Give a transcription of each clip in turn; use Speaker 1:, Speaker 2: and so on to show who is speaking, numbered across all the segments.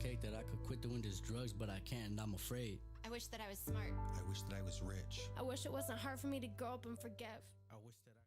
Speaker 1: cake that I could quit doing these drugs, but I can't and I'm afraid.
Speaker 2: I wish that I was smart.
Speaker 3: I wish that I was rich.
Speaker 4: I wish it wasn't hard for me to grow up and forgive.
Speaker 1: I wish that I...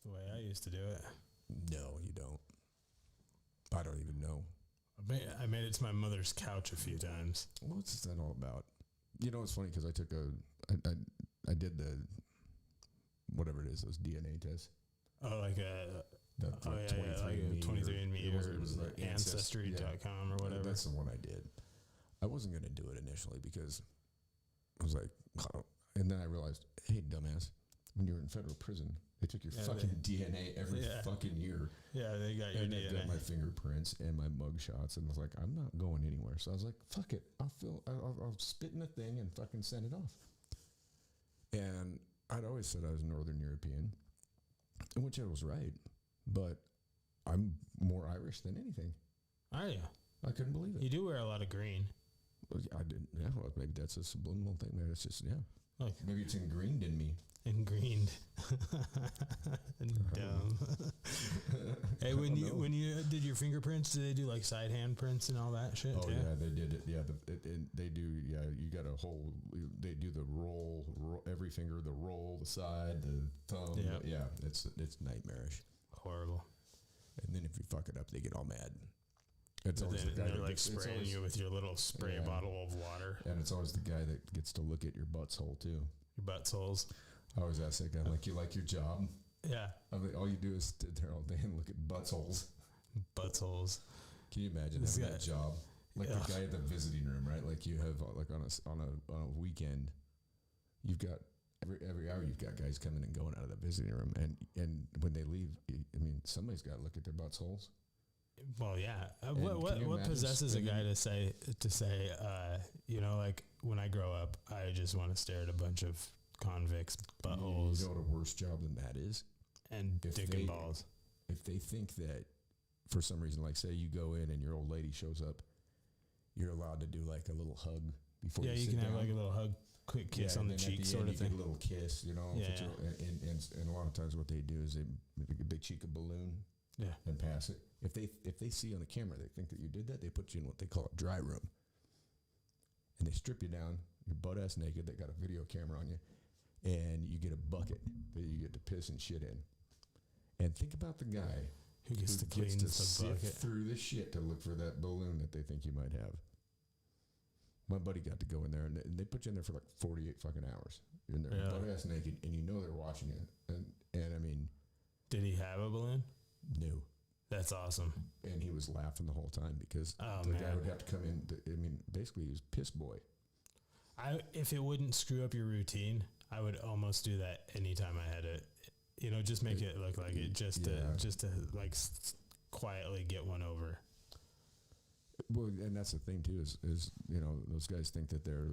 Speaker 5: The way I used to do it.
Speaker 6: No, you don't. I don't even know.
Speaker 5: I made it to my mother's couch a few times.
Speaker 6: What's that all about? You know, it's funny because I took I did the, whatever it is, those DNA tests.
Speaker 5: Oh, like a,
Speaker 6: That,
Speaker 5: like 23andMe
Speaker 6: it was like
Speaker 5: Ancestry.com or whatever.
Speaker 6: That's the one I did. I wasn't going to do it initially because I was like, oh. And then I realized, hey, dumbass, when you were in federal prison, they took your fucking DNA every fucking year.
Speaker 5: Yeah, they got your
Speaker 6: and
Speaker 5: DNA.
Speaker 6: They got my fingerprints and my mug shots, and I was like, I'm not going anywhere. So I was like, fuck it, I'll spit in a thing and fucking send it off. And I'd always said I was Northern European, which I was right, but I'm more Irish than anything.
Speaker 5: Are you?
Speaker 6: I couldn't believe it.
Speaker 5: You do wear a lot of green.
Speaker 6: Well, I didn't. Yeah, well, maybe that's a subliminal thing. Maybe it's just
Speaker 5: Like,
Speaker 6: maybe it's ingrained in me.
Speaker 5: Ingrained. Dumb. Hey, when you did your fingerprints, did they do like side hand prints and all that shit?
Speaker 6: Oh yeah, they did it. Yeah, they do. Yeah, you got a whole. They do the roll, every finger, the roll, the side, the thumb.
Speaker 5: Yep.
Speaker 6: Yeah, it's nightmarish.
Speaker 5: Horrible.
Speaker 6: And then if you fuck it up, they get all mad. It's
Speaker 5: But
Speaker 6: always
Speaker 5: then
Speaker 6: the guy
Speaker 5: they're
Speaker 6: that
Speaker 5: like
Speaker 6: gets,
Speaker 5: spraying you with your little spray bottle of water.
Speaker 6: And it's always the guy that gets to look at your butthole too.
Speaker 5: Your buttholes.
Speaker 6: I always ask that guy, like, you like your job?
Speaker 5: Yeah.
Speaker 6: I'm like, all you do is sit there all day and look at buttholes.
Speaker 5: Buttholes.
Speaker 6: Can you imagine
Speaker 5: This
Speaker 6: having
Speaker 5: guy-
Speaker 6: that job? Like the guy at the visiting room, right? Like you have like on a weekend, you've got every hour you've got guys coming and going out of the visiting room, and when they leave, I mean, somebody's got to look at their buttholes.
Speaker 5: Well, yeah.
Speaker 6: can you
Speaker 5: What
Speaker 6: imagine
Speaker 5: possesses a guy
Speaker 6: spending-
Speaker 5: to say, you know, like when I grow up, I just want to stare at a bunch of convicts' buttholes
Speaker 6: You know what a worse job than that is?
Speaker 5: and
Speaker 6: if
Speaker 5: dick
Speaker 6: they-
Speaker 5: and balls.
Speaker 6: If they think that for some reason, like say you go in and your old lady shows up, you're allowed to do like a little hug before
Speaker 5: Yeah,
Speaker 6: you
Speaker 5: you
Speaker 6: sit
Speaker 5: can
Speaker 6: down.
Speaker 5: have like a little hug, quick kiss on
Speaker 6: and
Speaker 5: the
Speaker 6: then at
Speaker 5: cheek
Speaker 6: the
Speaker 5: sort
Speaker 6: end
Speaker 5: of
Speaker 6: you get
Speaker 5: thing.
Speaker 6: a little kiss, you know.
Speaker 5: Yeah.
Speaker 6: And a lot of times what they do is they cheek a balloon
Speaker 5: Yeah.
Speaker 6: and pass it. If they see on the camera, they think that you did that, they put you in what they call a dry room. And they strip you down, you're butt ass naked, they got a video camera on you, and you get a bucket that you get to piss and shit in. And think about the guy
Speaker 5: Who gets to clean the
Speaker 6: sift
Speaker 5: bucket.
Speaker 6: through the shit to look for that balloon that they think you might have. My buddy got to go in there, and they put you in there for like 48 fucking hours. You're in there
Speaker 5: Yeah.
Speaker 6: butt ass naked, and you know they're watching you. And I mean,
Speaker 5: Did he have a balloon?
Speaker 6: no.
Speaker 5: That's awesome.
Speaker 6: And he was laughing the whole time because
Speaker 5: Oh,
Speaker 6: the guy
Speaker 5: man.
Speaker 6: would have to come in. I mean, basically, he was piss boy.
Speaker 5: If it wouldn't screw up your routine, I would almost do that anytime I had it. You know, just make it look like it, just to like quietly get one over.
Speaker 6: Well, and that's the thing too is you know, those guys think that they're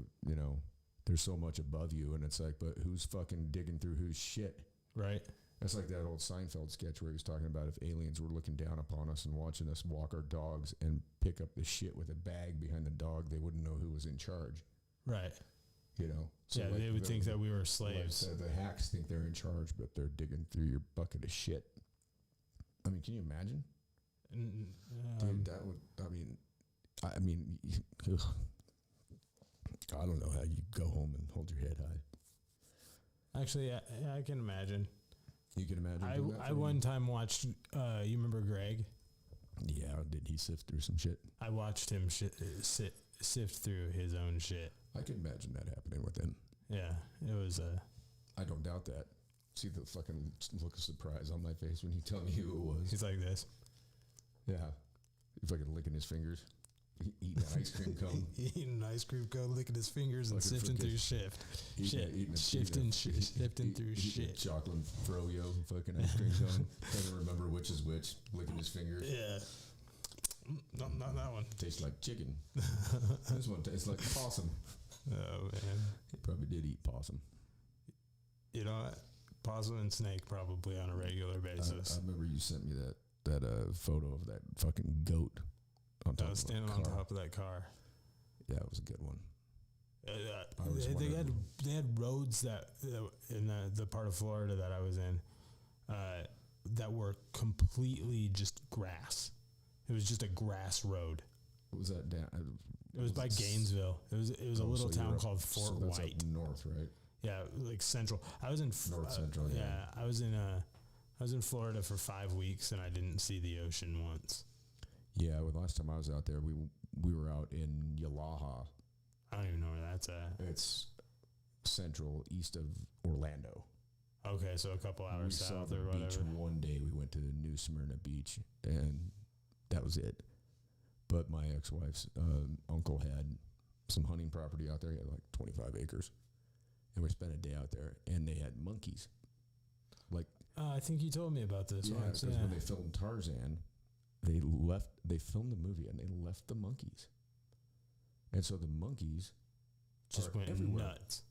Speaker 6: so much above you, and it's like, but who's fucking digging through whose shit?
Speaker 5: Right.
Speaker 6: That's like that old Seinfeld sketch where he was talking about if aliens were looking down upon us and watching us walk our dogs and pick up the shit with a bag behind the dog, they wouldn't know who was in charge.
Speaker 5: Right.
Speaker 6: You know? So
Speaker 5: yeah,
Speaker 6: like
Speaker 5: they would think that we were slaves.
Speaker 6: Like the hacks think they're in charge, but they're digging through your bucket of shit. I mean, can you imagine? Dude, that would, I mean, ugh. I don't know how you go home and hold your head high.
Speaker 5: Actually, I can imagine.
Speaker 6: You can imagine.
Speaker 5: I one time watched, you remember Greg?
Speaker 6: Yeah, did he sift through some shit?
Speaker 5: I watched him sift through his own shit.
Speaker 6: I can imagine that happening with him.
Speaker 5: Yeah, it was
Speaker 6: I don't doubt that. See the fucking look of surprise on my face when you tell me who it was.
Speaker 5: He's like this.
Speaker 6: Yeah. He's fucking licking his fingers. Eating an ice cream cone.
Speaker 5: Eating an ice cream cone, licking his fingers and sifting through shit. Shifting through shit.
Speaker 6: Chocolate froyo, fucking ice cream cone. Doesn't remember which is which. Licking his fingers.
Speaker 5: Yeah. No, not that one.
Speaker 6: Tastes like chicken. This one tastes like possum.
Speaker 5: Oh, man.
Speaker 6: He probably did eat possum.
Speaker 5: You know what? Possum and snake probably on a regular basis.
Speaker 6: I remember you sent me that photo of that fucking goat on top.
Speaker 5: I was standing on top of that car.
Speaker 6: Yeah, it was a good one.
Speaker 5: They had roads that in the part of Florida that I was in that were completely just grass. It was just a grass road.
Speaker 6: What was that down?
Speaker 5: It was by Gainesville. It was a little town called Fort
Speaker 6: that's
Speaker 5: White.
Speaker 6: Up north, right?
Speaker 5: Yeah, like central. I was in
Speaker 6: North Central. Yeah,
Speaker 5: I was in Florida for 5 weeks and I didn't see the ocean once.
Speaker 6: Yeah, well, the last time I was out there, we were out in Yalaha.
Speaker 5: I don't even know where that's at.
Speaker 6: It's central, east of Orlando.
Speaker 5: Okay, so a couple hours south or whatever.
Speaker 6: Beach one day we went to New Smyrna Beach, and that was it. But my ex-wife's uncle had some hunting property out there. He had like 25 acres. And we spent a day out there, and they had monkeys. Like,
Speaker 5: I think you told me about this once.
Speaker 6: Because when they filmed Tarzan, they filmed the movie, and they left the monkeys. And so the monkeys
Speaker 5: just went
Speaker 6: everywhere.
Speaker 5: Nuts.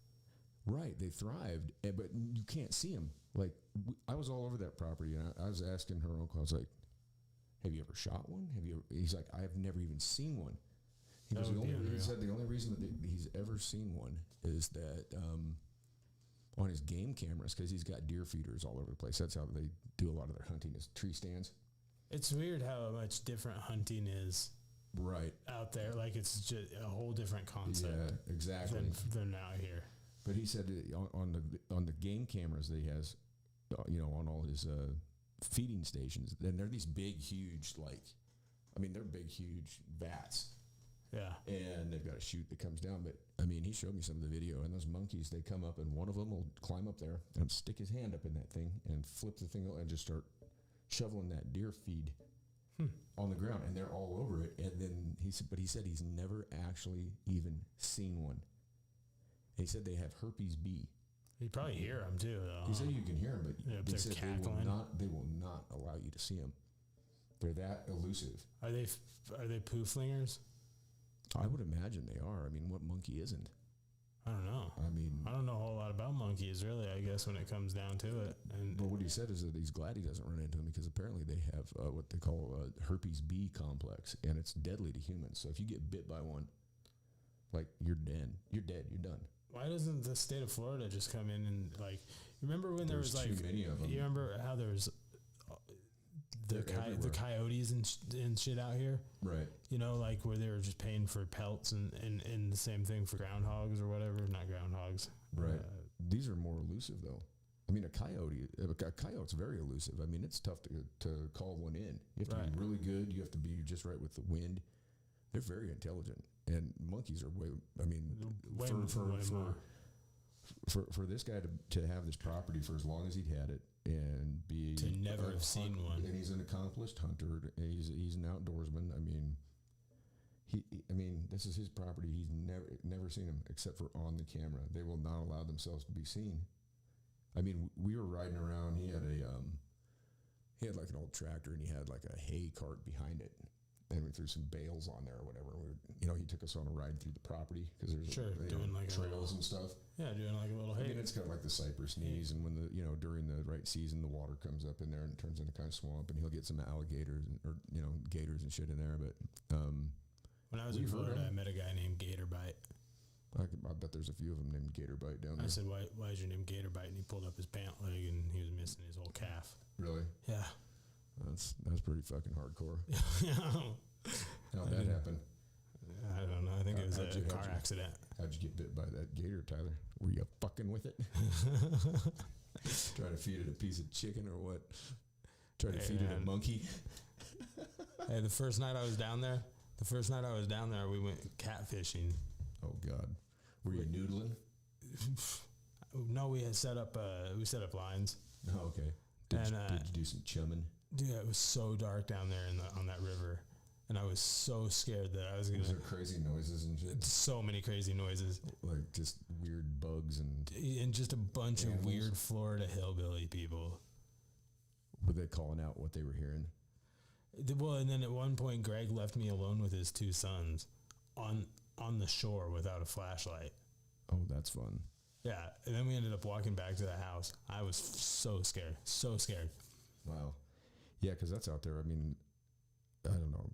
Speaker 5: Right,
Speaker 6: they thrived, but you can't see them. Like, I was all over that property, and I was asking her uncle, I was like, have you ever shot one? He's like, I have never even seen one. He said the only reason that he's ever seen one is that on his game cameras, because he's got deer feeders all over the place. That's how they do a lot of their hunting, is tree stands.
Speaker 5: It's weird how much different hunting is
Speaker 6: right
Speaker 5: out there. Like, it's just a whole different concept.
Speaker 6: Yeah, exactly.
Speaker 5: Than out here.
Speaker 6: But he said on the game cameras that he has, on all his feeding stations, then they're these big, huge, they're big, huge vats.
Speaker 5: Yeah.
Speaker 6: And they've got a chute that comes down. But, I mean, he showed me some of the video, and those monkeys, they come up, and one of them will climb up there and stick his hand up in that thing and flip the thing and just start shoveling that deer feed on the ground, and they're all over it. And then he said he's never actually even seen one. He said they have herpes B.
Speaker 5: You probably hear them too, though.
Speaker 6: He said you can hear them, but they said they will not allow you to see them. They're that elusive.
Speaker 5: Are they poo flingers?
Speaker 6: I would imagine they are. I mean, what monkey isn't?
Speaker 5: I don't know. I don't know a whole lot about monkeys, really, I guess, when it comes down to it.
Speaker 6: But what he said is that he's glad he doesn't run into them, because apparently they have what they call a herpes B complex, and it's deadly to humans. So if you get bit by one, like, you're dead. You're done.
Speaker 5: Why doesn't the state of Florida just come in and, like, remember when there was like
Speaker 6: too many of them?
Speaker 5: You remember how there was the coyotes and shit out here?
Speaker 6: Right.
Speaker 5: Like where they were just paying for pelts and the same thing for groundhogs or whatever. Not groundhogs.
Speaker 6: Right. These are more elusive, though. I mean, a coyote's very elusive. I mean, it's tough to call one in. You have to be really good. You have to be just right with the wind. They're very intelligent. And monkeys are way more. For this guy to have this property for as long as he'd had it and be
Speaker 5: to never have seen one,
Speaker 6: and he's an accomplished hunter, and he's an outdoorsman. I mean, this is his property. He's never seen him except for on the camera. They will not allow themselves to be seen. I mean, we were riding around. He had like an old tractor, and he had like a hay cart behind it. And we threw some bales on there or whatever. He took us on a ride through the property because there's
Speaker 5: doing like
Speaker 6: trails and stuff.
Speaker 5: Yeah, doing like a little hay.
Speaker 6: I mean, it's got like the cypress knees, and when during the right season, the water comes up in there and turns into kind of swamp, and he'll get some alligators or gators and shit in there. But
Speaker 5: when I was in Florida, I met a guy named Gatorbite.
Speaker 6: I bet there's a few of them named Gator Bite down there.
Speaker 5: I said, why is your name Gator Bite? And he pulled up his pant leg and he was missing his whole calf.
Speaker 6: Really?
Speaker 5: Yeah.
Speaker 6: That's pretty fucking hardcore.
Speaker 5: Yeah.
Speaker 6: How'd that happen?
Speaker 5: I don't know. I think it was
Speaker 6: How'd
Speaker 5: a
Speaker 6: you-
Speaker 5: car accident.
Speaker 6: How'd you get bit by that gator, Tyler? Were you fucking with it? Try to feed it a piece of chicken or what? Try to
Speaker 5: Hey,
Speaker 6: feed it a
Speaker 5: man.
Speaker 6: monkey?
Speaker 5: Hey, the first night I was down there, we went catfishing.
Speaker 6: Oh God, were you noodling?
Speaker 5: No, we had set up lines.
Speaker 6: Oh, okay. Did
Speaker 5: And,
Speaker 6: you do some chumming?
Speaker 5: Dude, it was so dark down there on that river, and I was so scared that I was
Speaker 6: Was
Speaker 5: gonna.
Speaker 6: there crazy noises and shit?
Speaker 5: So many crazy noises,
Speaker 6: Like just weird bugs and
Speaker 5: just a bunch
Speaker 6: Animals?
Speaker 5: of weird Florida hillbilly people.
Speaker 6: were they calling out what they were hearing?
Speaker 5: Well, and then at one point, Greg left me alone with his two sons on the shore without a flashlight.
Speaker 6: Oh, that's fun.
Speaker 5: Yeah, and then we ended up walking back to the house. I was so scared, so scared.
Speaker 6: Wow. Yeah, because that's out there. I mean, I don't know.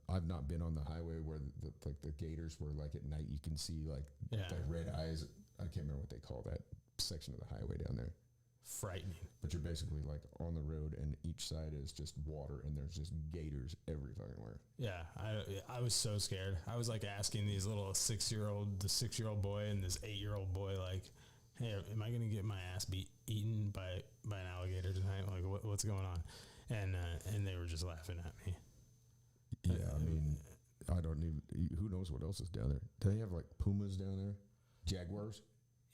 Speaker 6: I've not been on the highway where the gators were like at night. You can see like
Speaker 5: Yeah.
Speaker 6: the red eyes. I can't remember what they call that section of the highway down there.
Speaker 5: Frightening.
Speaker 6: But you're basically like on the road, and each side is just water, and there's just gators every fucking where.
Speaker 5: Yeah, I was so scared. I was like asking these little 6-year-old boy and this 8-year-old boy, like, hey, am I gonna get my ass eaten by an alligator tonight? Like, what's going on? And they were just laughing at me.
Speaker 6: Yeah, I mean, I don't even. Who knows what else is down there? Do they have like pumas down there? Jaguars?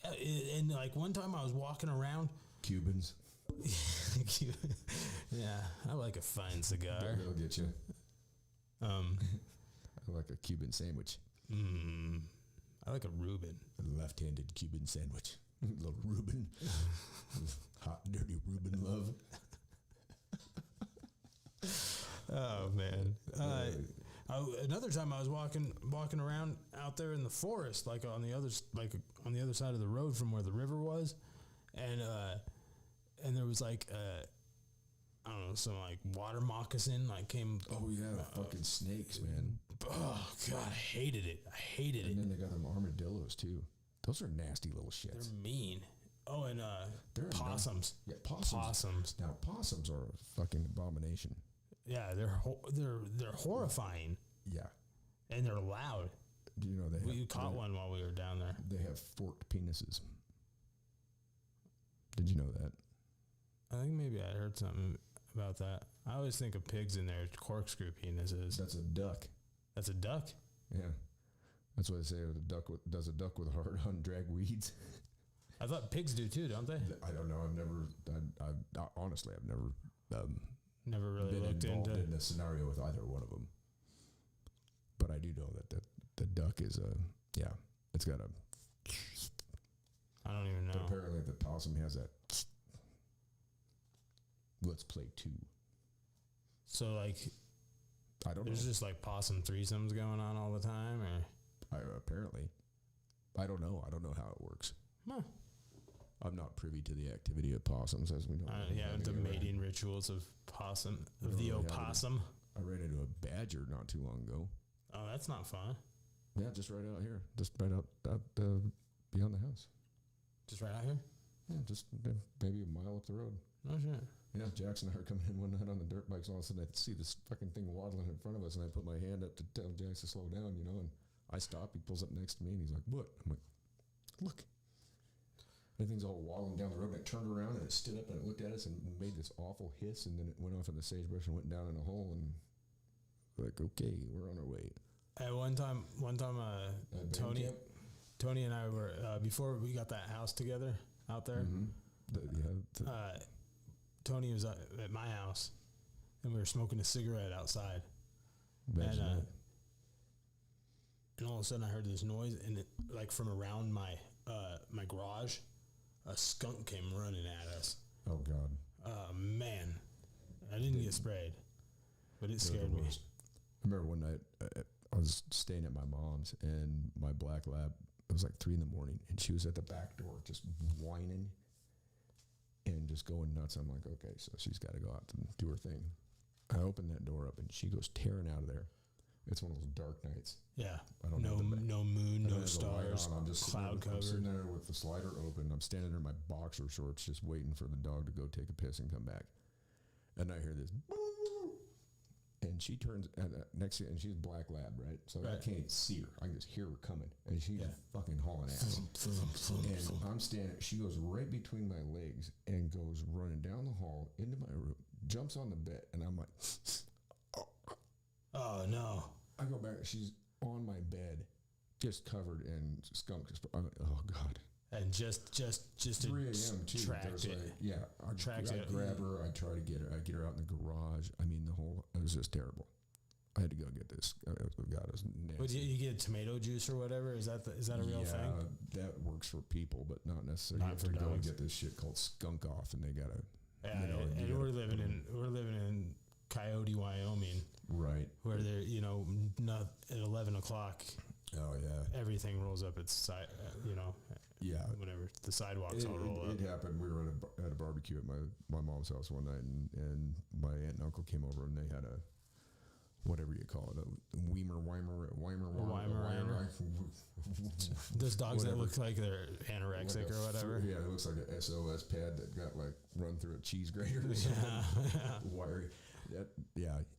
Speaker 5: And like one time I was walking around.
Speaker 6: Cubans?
Speaker 5: Yeah, I like a fine cigar.
Speaker 6: They'll get you. I like a Cuban sandwich.
Speaker 5: I like a Reuben.
Speaker 6: A left-handed Cuban sandwich. Little Reuben. Hot, dirty Reuben love.
Speaker 5: Oh man! Another time I was walking around out there in the forest, like on the other side of the road from where the river was, and there was like I don't know, some like water moccasin like came.
Speaker 6: Oh yeah, the fucking snakes, man.
Speaker 5: Oh God, I hated it.
Speaker 6: And then they got them armadillos too. Those are nasty little shits.
Speaker 5: They're mean. Oh, and
Speaker 6: They're
Speaker 5: possums.
Speaker 6: Yeah, possums. Now possums are a fucking abomination.
Speaker 5: Yeah, they're horrifying.
Speaker 6: Yeah.
Speaker 5: And they're loud.
Speaker 6: Do you know
Speaker 5: We caught one while we were down there.
Speaker 6: They have forked penises. Did you know that?
Speaker 5: I think maybe I heard something about that. I always think of pigs in their corkscrew penises.
Speaker 6: That's a duck.
Speaker 5: That's a duck?
Speaker 6: Yeah. That's what they say. Does a duck with a hard on drag weeds?
Speaker 5: I thought pigs do too, don't they?
Speaker 6: I don't know. Honestly, I've never
Speaker 5: Never really
Speaker 6: been
Speaker 5: looked
Speaker 6: involved
Speaker 5: into.
Speaker 6: in a scenario with either one of them. But I do know that the duck is it's got a.
Speaker 5: I don't even know.
Speaker 6: But apparently the possum has that. Let's play 2.
Speaker 5: So like,
Speaker 6: I don't know.
Speaker 5: there's just like possum threesomes going on all the time, or
Speaker 6: Apparently, I don't know. I don't know how it works.
Speaker 5: huh.
Speaker 6: I'm not privy to the activity of possums, as we know.
Speaker 5: The mating rituals of possum,
Speaker 6: We
Speaker 5: of
Speaker 6: don't
Speaker 5: the
Speaker 6: really have it.
Speaker 5: opossum.
Speaker 6: I ran into a badger not too long ago.
Speaker 5: Oh, that's not fun.
Speaker 6: Yeah, just right out here, just right out beyond the house.
Speaker 5: Just right out here.
Speaker 6: Yeah, just maybe a mile up the road.
Speaker 5: No shit.
Speaker 6: Yeah, Jackson and I are coming in one night on the dirt bikes. All of a sudden, I see this fucking thing waddling in front of us, and I put my hand up to tell Jax to slow down, and I stop. He pulls up next to me, and he's like, "What?" I'm like, "Look." And the thing's all waddling down the road, and it turned around, and it stood up, and it looked at us, and made this awful hiss, and then it went off in the sagebrush and went down in a hole, and like, okay, we're on our way.
Speaker 5: At one time, Tony,
Speaker 6: camp?
Speaker 5: Tony and I were before we got that house together out there.
Speaker 6: Mm-hmm.
Speaker 5: Tony was at my house, and we were smoking a cigarette outside.
Speaker 6: Imagine
Speaker 5: and,
Speaker 6: that.
Speaker 5: And all of a sudden, I heard this noise, and it, like from around my garage, a skunk came running at us.
Speaker 6: Oh God.
Speaker 5: Man, I didn't get sprayed, but it
Speaker 6: They're the
Speaker 5: scared me.
Speaker 6: worst. I remember one night I was staying at my mom's, and my black lab, it was like 3 a.m, and she was at the back door just whining and just going nuts. I'm like, okay, so she's got to go out and do her thing. I opened that door up, and she goes tearing out of there It's one of those dark nights.
Speaker 5: Yeah.
Speaker 6: I don't
Speaker 5: No,
Speaker 6: know.
Speaker 5: no moon,
Speaker 6: I don't
Speaker 5: no
Speaker 6: have the light
Speaker 5: stars,
Speaker 6: on. I'm just
Speaker 5: cloud
Speaker 6: I'm sitting
Speaker 5: covered.
Speaker 6: there with the slider open. I'm standing there in my boxer shorts, just waiting for the dog to go take a piss and come back. And I hear this, and she turns next to, and she's a black lab, right? So I
Speaker 5: Right.
Speaker 6: can't see her. I can just hear her coming, and she's
Speaker 5: Yeah.
Speaker 6: fucking hauling ass. And I'm standing. She goes right between my legs and goes running down the hall into my room, jumps on the bed, and I'm like,
Speaker 5: Oh no.
Speaker 6: I go back. She's on my bed, just covered in skunk. I'm like, oh god.
Speaker 5: And just
Speaker 6: 3 a.m. too.
Speaker 5: tracked
Speaker 6: There's
Speaker 5: it.
Speaker 6: like, yeah, I
Speaker 5: Tracked it.
Speaker 6: grab her. I try to get her. I get her out in the garage. I mean, it was just terrible. I had to go get this. God, it was nasty.
Speaker 5: Would you get tomato juice or whatever? Is that a real thing?
Speaker 6: That works for people, but not necessarily.
Speaker 5: Not
Speaker 6: you have
Speaker 5: for
Speaker 6: to go and
Speaker 5: dogs.
Speaker 6: get this shit called skunk off, and they gotta.
Speaker 5: Yeah,
Speaker 6: you know,
Speaker 5: and
Speaker 6: you
Speaker 5: we're
Speaker 6: gotta-
Speaker 5: living in Coyote, Wyoming,
Speaker 6: Right.
Speaker 5: where they're not at 11 o'clock.
Speaker 6: Oh yeah.
Speaker 5: Everything rolls up its side.
Speaker 6: Yeah.
Speaker 5: Whatever the sidewalks all roll
Speaker 6: It
Speaker 5: up.
Speaker 6: happened. We were at a barbecue at my mom's house one night, and my aunt and uncle came over, and they had a whatever you call it, a Weimer.
Speaker 5: Those dogs that
Speaker 6: Whatever.
Speaker 5: look like they're anorexic or whatever.
Speaker 6: Yeah, it looks like a SOS pad that got like run through a cheese grater or something. Wiry.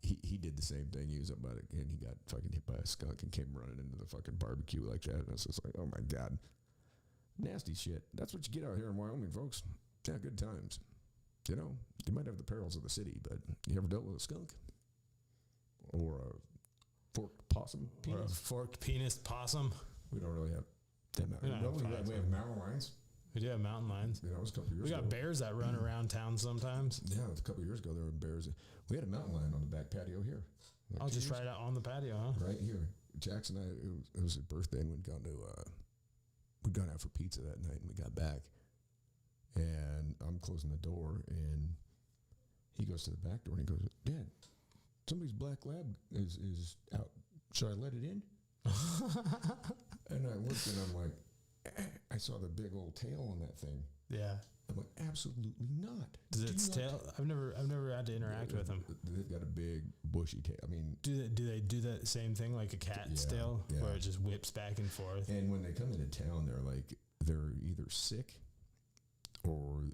Speaker 6: He did the same thing. He was up by it, and he got fucking hit by a skunk and came running into the fucking barbecue like that. And I was just like, oh my god, nasty shit. That's what you get out here in Wyoming, folks. Yeah, good times. You know, you might have the perils of the city, but you ever dealt with a skunk or a forked possum?
Speaker 5: Or a
Speaker 6: Penis?
Speaker 5: forked penis possum.
Speaker 6: We don't really have them out here.
Speaker 5: Yeah,
Speaker 6: No, we
Speaker 5: fine.
Speaker 6: have mountain lions.
Speaker 5: We do have mountain lions.
Speaker 6: You know, it was a couple of years
Speaker 5: We
Speaker 6: ago.
Speaker 5: got bears that run around town sometimes.
Speaker 6: Yeah, it was a couple of years ago. There were bears. We had a mountain lion on the back patio here. Like
Speaker 5: I'll
Speaker 6: 2
Speaker 5: just
Speaker 6: years
Speaker 5: right out on the patio, huh?
Speaker 6: right here. Jackson and I, it was his birthday, and we'd gone out for pizza that night, and we got back, and I'm closing the door, and he goes to the back door, and he goes, Dad, somebody's black lab is out. Should I let it in? And I looked, and I'm like, I saw the big old tail on that thing.
Speaker 5: Yeah.
Speaker 6: I'm like, absolutely not.
Speaker 5: Does
Speaker 6: Do
Speaker 5: its
Speaker 6: not
Speaker 5: tail? I've never had to interact with them.
Speaker 6: They've got a big bushy tail. I mean,
Speaker 5: Do they do that same thing like a cat's
Speaker 6: Yeah,
Speaker 5: tail,
Speaker 6: yeah.
Speaker 5: where it just whips back and forth?
Speaker 6: and when they come into town, they're either sick, or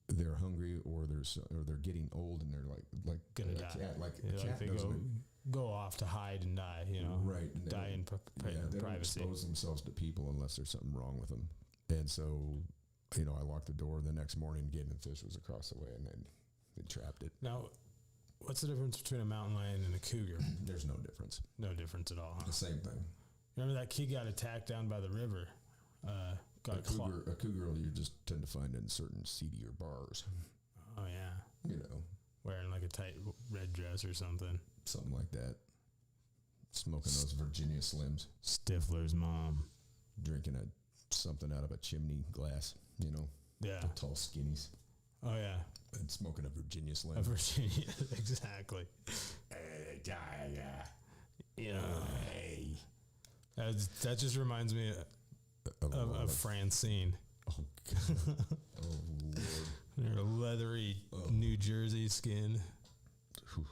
Speaker 6: they're hungry, or they're getting old, and they're like
Speaker 5: Gonna
Speaker 6: a
Speaker 5: die.
Speaker 6: cat. Like
Speaker 5: Yeah,
Speaker 6: a
Speaker 5: like
Speaker 6: cat
Speaker 5: they
Speaker 6: doesn't.
Speaker 5: go off to hide and die.
Speaker 6: Right. And they
Speaker 5: Die
Speaker 6: don't-
Speaker 5: in
Speaker 6: they don't
Speaker 5: privacy.
Speaker 6: expose themselves to people unless there's something wrong with them. And so, I locked the door. The next morning, Game and Fish was across the way, and they trapped it.
Speaker 5: Now, what's the difference between a mountain lion and a cougar?
Speaker 6: There's no difference.
Speaker 5: No difference at all, huh?
Speaker 6: The same thing.
Speaker 5: Remember that kid got attacked down by the river? Got
Speaker 6: A cougar, you just tend to find in certain seedier bars.
Speaker 5: Oh yeah, wearing like a tight red dress or something.
Speaker 6: Something like that. Smoking those Virginia Slims.
Speaker 5: Stifler's mom.
Speaker 6: Drinking something out of a chimney glass,
Speaker 5: Yeah.
Speaker 6: the tall skinnies,
Speaker 5: Oh yeah.
Speaker 6: and smoking a Virginia Slim.
Speaker 5: A Virginia. Exactly.
Speaker 6: Hey.
Speaker 5: That just reminds me of Francine.
Speaker 6: Oh, God. Oh, Lord.
Speaker 5: Her leathery
Speaker 6: Oh.
Speaker 5: New Jersey skin.
Speaker 6: Whew.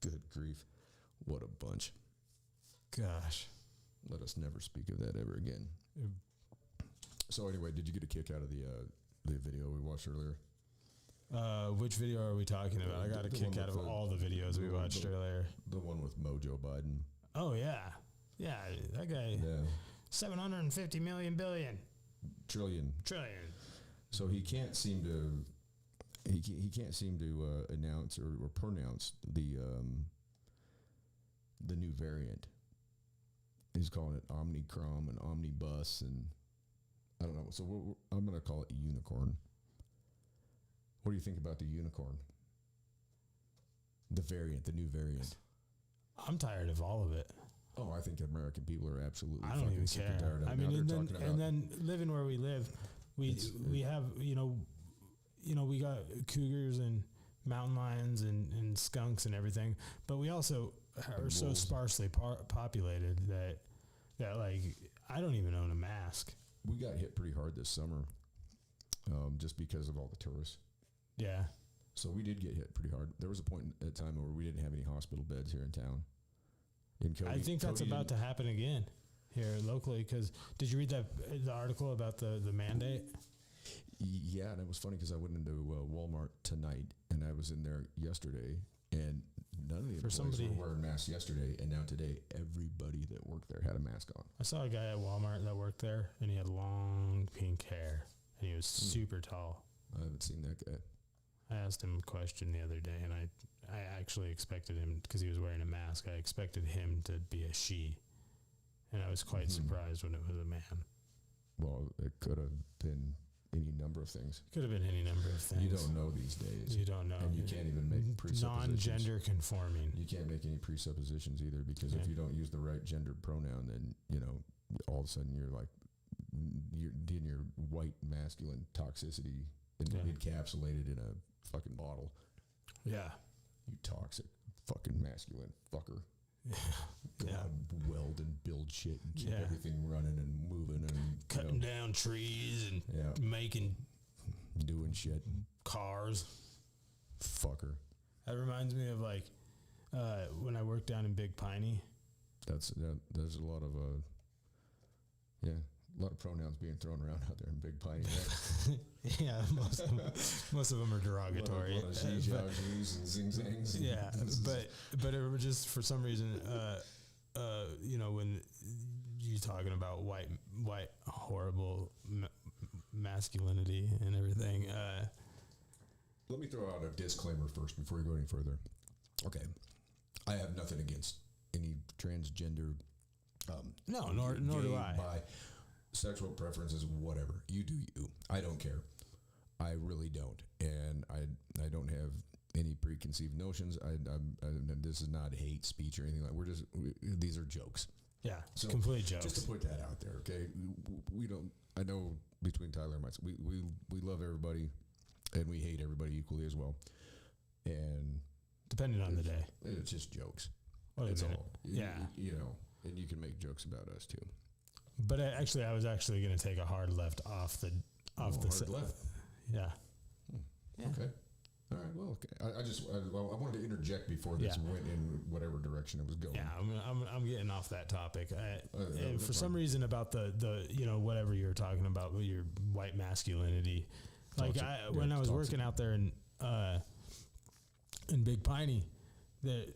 Speaker 6: Good grief. What a bunch.
Speaker 5: Gosh.
Speaker 6: Let us never speak of that ever again.
Speaker 5: Mm.
Speaker 6: So anyway, did you get a kick out of the video we watched earlier?
Speaker 5: Which video are we talking about? I got a
Speaker 6: The
Speaker 5: kick
Speaker 6: one
Speaker 5: out of
Speaker 6: with
Speaker 5: all the videos we watched earlier.
Speaker 6: The one with Mojo Biden.
Speaker 5: Oh yeah. Yeah, that guy.
Speaker 6: Yeah.
Speaker 5: 750 million billion
Speaker 6: Trillion.
Speaker 5: trillion.
Speaker 6: So he can't seem to announce or pronounce the new variant. He's calling it Omicron and Omnibus, and I don't know. So I'm going to call it unicorn. What do you think about the unicorn? The variant, the new variant.
Speaker 5: I'm tired of all of it.
Speaker 6: Oh, I think American people are absolutely
Speaker 5: I don't
Speaker 6: fucking
Speaker 5: even
Speaker 6: sick and
Speaker 5: care.
Speaker 6: tired of it.
Speaker 5: I
Speaker 6: Now
Speaker 5: mean,
Speaker 6: they're
Speaker 5: and
Speaker 6: talking about
Speaker 5: then living where we live, we have we got cougars and mountain lions and skunks and everything, but we also are so
Speaker 6: wolves.
Speaker 5: sparsely populated that like I don't even own a mask.
Speaker 6: we got hit pretty hard this summer, just because of all the tourists.
Speaker 5: Yeah.
Speaker 6: So we did get hit pretty hard. There was a point at time where we didn't have any hospital beds here in town. in Cody.
Speaker 5: I think that's about to happen again here locally. Because did you read the article about the mandate?
Speaker 6: Yeah, and it was funny because I went into Walmart tonight, and I was in there yesterday, and none of the employees were wearing masks yesterday, and now today, everybody that worked there had a mask on.
Speaker 5: I saw a guy at Walmart that worked there, and he had long pink hair, and he was super tall.
Speaker 6: I haven't seen that guy.
Speaker 5: I asked him a question the other day, and I actually expected him, because he was wearing a mask, I expected him to be a she, and I was quite surprised when it was a man.
Speaker 6: Well, it could have been any number of things.
Speaker 5: Could have been any number of things.
Speaker 6: You don't know these days.
Speaker 5: You don't know.
Speaker 6: And you can't even make presuppositions.
Speaker 5: Non-gender conforming.
Speaker 6: You can't make any presuppositions either, because if you don't use the right gendered pronoun, then, all of a sudden you're like, you're in your white masculine toxicity encapsulated in a fucking bottle.
Speaker 5: Yeah.
Speaker 6: You toxic fucking masculine fucker. Go out and weld and build shit and keep everything running and moving and
Speaker 5: cutting down trees and making
Speaker 6: doing shit.
Speaker 5: Cars.
Speaker 6: Fucker.
Speaker 5: That reminds me of when I worked down in Big Piney.
Speaker 6: There's a lot of a lot of pronouns being thrown around out there in Big Piney. Right?
Speaker 5: Yeah, most of them are derogatory.
Speaker 6: A lot of zhee-zhaws and zing-zangs.
Speaker 5: Yeah, but it was just for some reason, when you're talking about white horrible masculinity and everything.
Speaker 6: Let me throw out a disclaimer first before you go any further. Okay, I have nothing against any transgender.
Speaker 5: No, nor do I.
Speaker 6: Sexual preferences, whatever. You do you. I don't care. I really don't. And I don't have any preconceived notions. This is not hate speech or anything like that. These are jokes.
Speaker 5: Yeah,
Speaker 6: so
Speaker 5: complete jokes.
Speaker 6: Just to put that out there, okay? We don't, I know between Tyler and myself, we love everybody and we hate everybody equally as well. And
Speaker 5: depending on the day.
Speaker 6: It's just jokes.
Speaker 5: It's
Speaker 6: all.
Speaker 5: Yeah.
Speaker 6: And you can make jokes about us too.
Speaker 5: But I was actually going to take a hard left off the
Speaker 6: hard left.
Speaker 5: Yeah.
Speaker 6: Yeah. Okay. All right. Well, okay. I wanted to interject before this went in whatever direction it was going.
Speaker 5: Yeah, I'm getting off that topic. And for some reason about the whatever you were talking about with your white masculinity, when I was working out there in Big Piney, that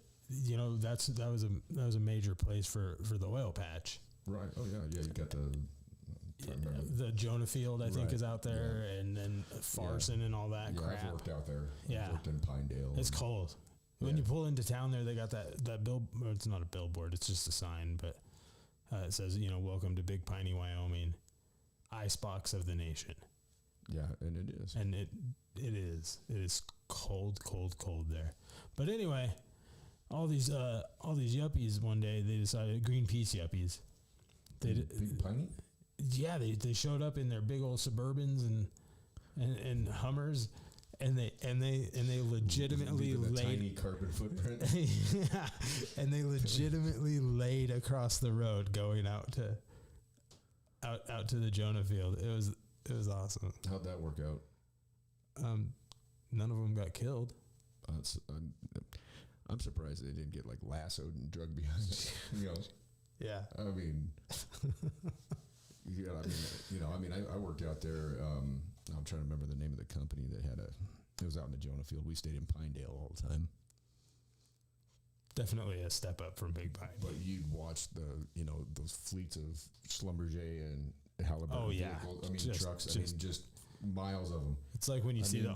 Speaker 5: was a major place for the oil patch.
Speaker 6: Right. Oh yeah. You got
Speaker 5: the Jonah Field, I think, is out there, and then Farson and all that crap.
Speaker 6: I've worked out there.
Speaker 5: Yeah.
Speaker 6: I've worked in Pinedale.
Speaker 5: It's cold. When you pull into town there, they got that bill. It's not a billboard. It's just a sign, but it says, welcome to Big Piney, Wyoming, icebox of the nation.
Speaker 6: Yeah, and it is.
Speaker 5: And it is. It is cold, cold, cold there. But anyway, all these yuppies one day, they decided, Greenpeace yuppies.
Speaker 6: Big Piney?
Speaker 5: Yeah, they showed up in their big old Suburbans and Hummers, and they legitimately laid
Speaker 6: tiny carbon footprint.
Speaker 5: Yeah, and they legitimately laid across the road going out to the Jonah Field. It was awesome.
Speaker 6: How'd that work out?
Speaker 5: None of them got killed.
Speaker 6: I'm surprised they didn't get lassoed and drugged behind it.
Speaker 5: Yeah.
Speaker 6: I mean, I worked out there. I'm trying to remember the name of the company that it was out in the Jonah Field. We stayed in Pinedale all the time.
Speaker 5: Definitely a step up from Big Pine.
Speaker 6: But you'd watch those fleets of Schlumberger and Halliburton vehicles. Trucks. Just miles of them.
Speaker 5: It's like when you see the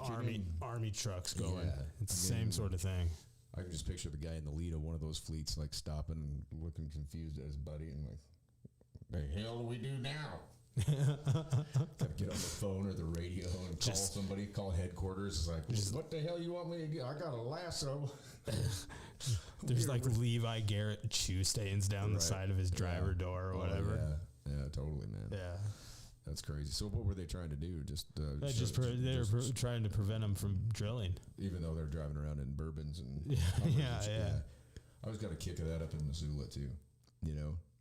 Speaker 5: army trucks going. Yeah, it's the same sort of thing.
Speaker 6: I can just picture the guy in the lead of one of those fleets, stopping and looking confused at his buddy and the hell do we do now? Gotta get on the phone or the radio and call somebody, call headquarters. It's what the hell you want me to do? I got a lasso.
Speaker 5: There's Levi Garrett shoe stains down the side of his driver door or whatever.
Speaker 6: Yeah, totally, man.
Speaker 5: Yeah.
Speaker 6: That's crazy. So what were they trying to do?
Speaker 5: They were trying to prevent them from drilling.
Speaker 6: Even though they're driving around in Bourbons and
Speaker 5: yeah.
Speaker 6: I always got a kick of that up in Missoula too.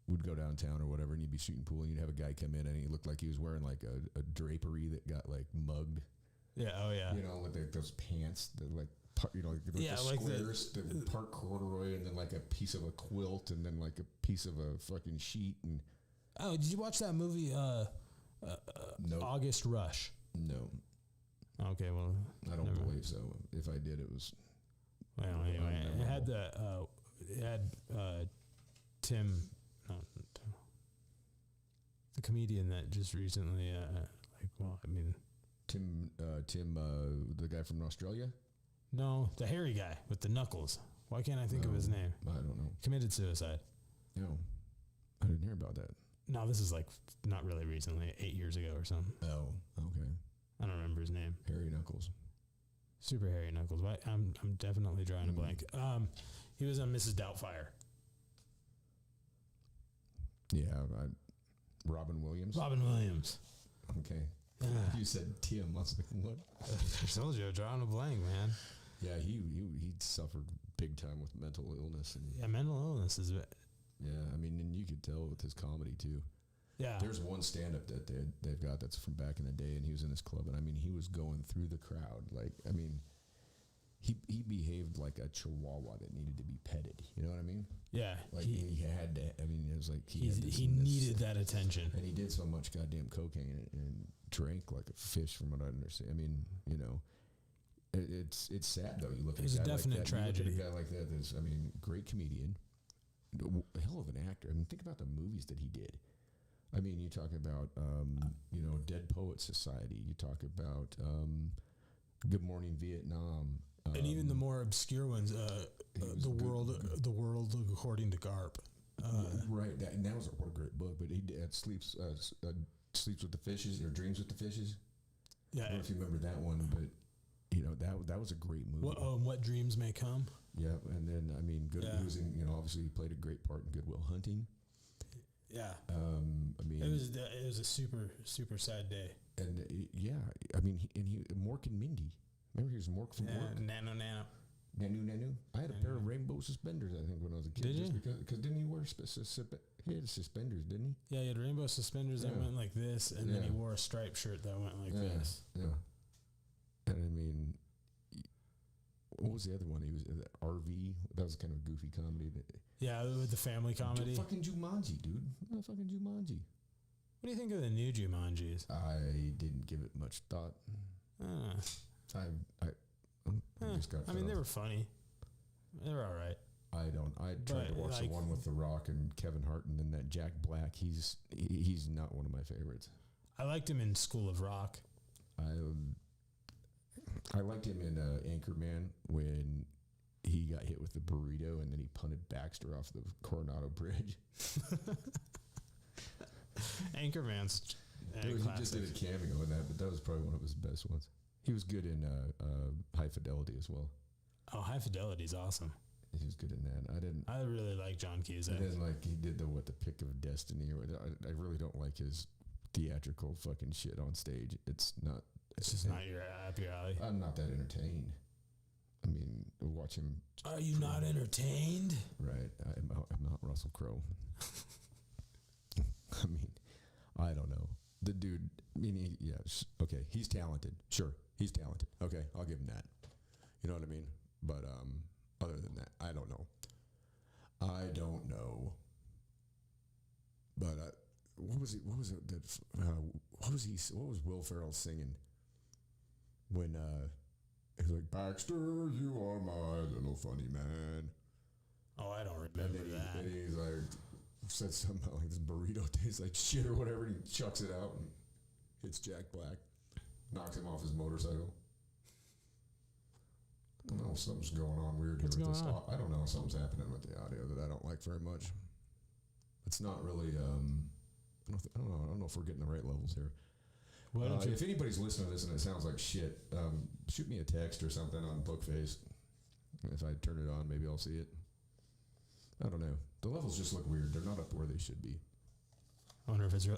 Speaker 6: We'd go downtown or whatever, and you'd be shooting pool, and you'd have a guy come in, and he looked like he was wearing a drapery that got mugged.
Speaker 5: Yeah. Oh yeah.
Speaker 6: With those pants that like
Speaker 5: Yeah,
Speaker 6: the
Speaker 5: like the-
Speaker 6: squares, the part corduroy, and then like a piece of a quilt, and then like a piece of a fucking sheet, and
Speaker 5: Oh, did you watch that movie,
Speaker 6: no,
Speaker 5: August Rush?
Speaker 6: no,
Speaker 5: Okay, well,
Speaker 6: I don't
Speaker 5: never-
Speaker 6: believe so. If I did, it was
Speaker 5: Well, anyway, it
Speaker 6: Unmemorable.
Speaker 5: had Tim, the comedian that just recently,
Speaker 6: Tim, the guy from Australia.
Speaker 5: no, the hairy guy with the knuckles. Why can't I think of his
Speaker 6: No.
Speaker 5: name?
Speaker 6: I don't know.
Speaker 5: Committed suicide.
Speaker 6: No, I didn't hear about that.
Speaker 5: No, this is like not really recently, 8 years ago or something.
Speaker 6: Oh, okay.
Speaker 5: I don't remember his name.
Speaker 6: Harry Knuckles.
Speaker 5: Super hairy knuckles. Why? I'm definitely drawing a blank. He was on Mrs. Doubtfire.
Speaker 6: Yeah, Robin Williams.
Speaker 5: Robin Williams.
Speaker 6: Okay.
Speaker 5: Yeah.
Speaker 6: You said Tim. I was like, what?
Speaker 5: I told you, drawing a blank, man.
Speaker 6: Yeah, he suffered big time with mental illness, and
Speaker 5: Yeah, mental illness is.
Speaker 6: yeah, I mean, and you could tell with his comedy too.
Speaker 5: Yeah.
Speaker 6: There's one stand-up that they've got that's from back in the day, and he was in his club, and I mean, he was going through the crowd, like, I mean, he behaved like a chihuahua that needed to be petted. You know what I mean?
Speaker 5: Yeah.
Speaker 6: Like
Speaker 5: he
Speaker 6: he had to. I mean, it was like he had this
Speaker 5: he
Speaker 6: and this,
Speaker 5: needed that attention.
Speaker 6: and he did so much goddamn cocaine and drank like a fish, from what I understand. I mean, you know, it's sad though. You look at
Speaker 5: It was
Speaker 6: a
Speaker 5: a
Speaker 6: guy
Speaker 5: definite
Speaker 6: like that.
Speaker 5: tragedy.
Speaker 6: You look at a guy like that. That's, I mean, great comedian, a hell of an actor. I mean, think about the movies that he did. I mean, you talk about you know, Dead Poets Society. You talk about Good Morning Vietnam.
Speaker 5: And even the more obscure ones,
Speaker 6: was
Speaker 5: the
Speaker 6: good.
Speaker 5: world according to Garp.
Speaker 6: Right, and that was what a great book. But he did sleeps with the fishes, or dreams with the fishes.
Speaker 5: Yeah.
Speaker 6: I don't know if you remember that one, but you know, that was a great movie.
Speaker 5: What dreams may come.
Speaker 6: Yeah, and then I mean,
Speaker 5: Yeah.
Speaker 6: he was in, you know, obviously he played a great part in Good Will Hunting.
Speaker 5: Yeah.
Speaker 6: I mean,
Speaker 5: It was a super sad day.
Speaker 6: and yeah, I mean, he Mork and Mindy. Remember, he was Mork from Mork.
Speaker 5: Nano.
Speaker 6: Nanu. I had a pair of rainbow suspenders, I think, when I was a kid.
Speaker 5: Did
Speaker 6: just
Speaker 5: you?
Speaker 6: Because didn't he wear he had suspenders, didn't he?
Speaker 5: Yeah, he had rainbow suspenders that
Speaker 6: Yeah.
Speaker 5: went like this, and then he
Speaker 6: Yeah.
Speaker 5: wore a striped shirt that went like this.
Speaker 6: Yeah. And I mean, what was the other one? He was RV. That was kind of a goofy comedy.
Speaker 5: Yeah, with the family comedy. What
Speaker 6: Fucking Jumanji, dude. Fucking Jumanji.
Speaker 5: do you think of the new Jumanjis?
Speaker 6: I didn't give it much thought.
Speaker 5: Uh,
Speaker 6: I just got.
Speaker 5: I mean,
Speaker 6: fed
Speaker 5: they
Speaker 6: up.
Speaker 5: were funny. They were all right.
Speaker 6: I tried to
Speaker 5: But,
Speaker 6: watch
Speaker 5: like-
Speaker 6: the one with The Rock and Kevin Hart, and then that Jack Black. He's not one of my favorites.
Speaker 5: I liked him in School of Rock.
Speaker 6: I liked him in Anchorman when he got hit with the burrito and then he punted Baxter off the Coronado Bridge.
Speaker 5: Anchorman's
Speaker 6: Dude, he just
Speaker 5: classic.
Speaker 6: did a cameo in that, but that was probably one of his best ones. He was good in High Fidelity as well.
Speaker 5: Oh, High Fidelity's awesome.
Speaker 6: He was good in that.
Speaker 5: I really like John Cusack.
Speaker 6: And then like he did the Pick of Destiny. Or I really don't like his theatrical fucking shit on stage. It's not.
Speaker 5: It's just not up your alley.
Speaker 6: I'm not that entertained. I mean, watch him.
Speaker 5: Are you not entertained?
Speaker 6: Right. I'm not Russell Crowe. I mean, I don't know. The dude, I mean, okay, he's talented. Sure, he's talented. Okay, I'll give him that. You know what I mean? But other than that, I don't know. But what was Will Ferrell singing when he's like, Baxter, you are my little funny man.
Speaker 5: Oh, I don't
Speaker 6: And
Speaker 5: remember
Speaker 6: then,
Speaker 5: that.
Speaker 6: then he's like, said something about like this burrito tastes like shit or whatever, and he chucks it out and hits Jack Black, knocks him off his motorcycle. I don't know, something's going on weird here
Speaker 5: What's
Speaker 6: with this.
Speaker 5: going on?
Speaker 6: I don't know, something's happening with the audio that I don't like very much. It's not really. I don't know if we're getting the right levels here.
Speaker 5: Why don't you?
Speaker 6: If anybody's listening to this and it sounds like shit, shoot me a text or something on Bookface. If I turn it on, maybe I'll see it. I don't know. The levels just look weird. They're not up where they should be.
Speaker 5: I wonder if it's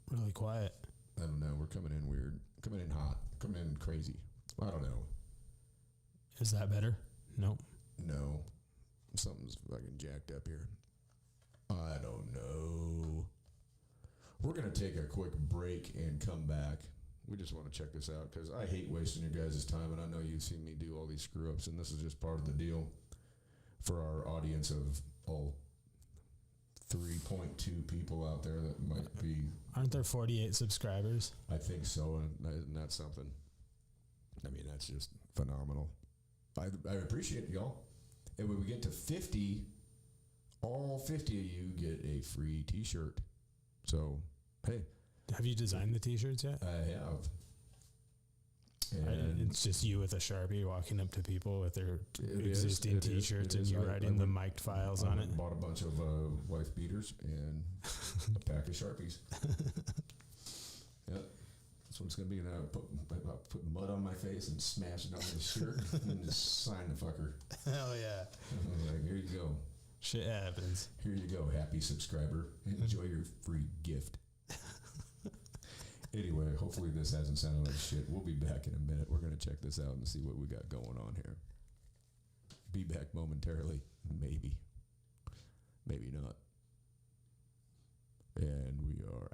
Speaker 5: really quiet.
Speaker 6: I don't know. We're coming in weird. Coming in hot. Coming in crazy. I don't know.
Speaker 5: Is that better? Nope.
Speaker 6: No. Something's fucking jacked up here. I don't know. We're going to take a quick break and come back. we just want to check this out because I hate wasting your guys' time, and I know you've seen me do all these screw ups, and this is just part of the deal for our audience of all 3.2 people out there that might be.
Speaker 5: Aren't there 48 subscribers?
Speaker 6: I think so, and that's something. I mean, that's just phenomenal. I appreciate y'all. And when we get to 50, all 50 of you get a free T-shirt. So, hey.
Speaker 5: Have you designed the T-shirts yet?
Speaker 6: I have. And
Speaker 5: it's just you with a Sharpie walking up to people with their existing T-shirts and you writing the mic'd files on it.
Speaker 6: Bought a bunch of wife beaters and a pack of Sharpies. Yep. That's what it's going to be. And I'll put mud on my face and smash it on the shirt and just sign the fucker.
Speaker 5: Hell yeah.
Speaker 6: Like, here you go.
Speaker 5: Shit happens.
Speaker 6: Here you go, happy subscriber. Enjoy your free gift. Anyway, hopefully this hasn't sounded like shit. We'll be back in a minute. We're going to check this out and see what we got going on here. Be back momentarily. Maybe. Maybe not.